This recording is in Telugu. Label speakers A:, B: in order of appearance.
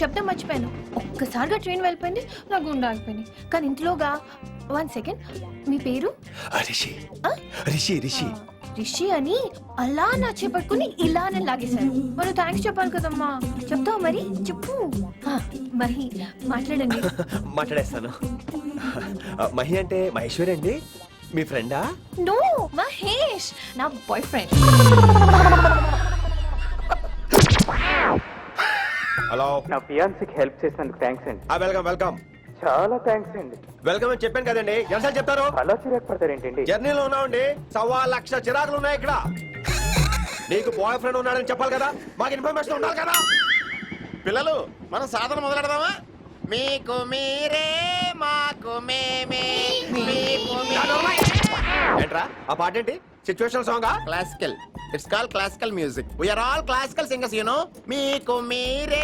A: చెప్తే మర్చిపోయాను. ఒక్కసారిగా ట్రైన్ వెళ్ళిపోయింది, నా గుండె ఆగిపోయింది. కానీ ఇంట్లోగా 1 సెకండ్, మీ పేరు?
B: రిషి
A: ఆ?
B: రిషి రిషి
A: రిషి అని అలా నా చేపట్టుకుని ఇలానే లాగేశారు. మరి థ్యాంక్స్ చెప్పాలి కదమ్మా. చెప్తావు మరి? చెప్పు. మహి మాట్లాడండి.
B: మాట్లాడేస్తాను. మహి అంటే మహేశ్వరి అండి, మీ ఫ్రెండా?
A: నో, మహేష్ నా బాయ్ ఫ్రెండ్.
B: హలో.
C: నా ఫియాన్సీకి హెల్ప్ చేసినందుకు థ్యాంక్స్ అండి.
B: Welcome welcome.
C: చాలా థ్యాంక్స్ అండి.
B: వెల్కమ్ అని చెప్పాను కదండి, ఎంత చెప్తారు?
C: అలా చిరాకు పడతారేంటండి?
B: జర్నీలో ఉన్నామండి, 1,00,000 చిరాకులు ఉన్నాయి ఇక్కడ. నీకు బాయ్ ఫ్రెండ్ ఉన్నాడని చెప్పాలి కదా, మాకు ఇన్ఫర్మేషన్ ఉండాలి కదా.
D: పిల్లలు, మనం సాధన మొదలెడదామా? మీకు మీరే మాకు మేమే.
B: ఏంట్రా ఆ పాట ఏంటి? సిచ్యువేషన్ సాంగా?
D: Classical. It's call classical music. We are all classical singers, you know. మీకు మీరే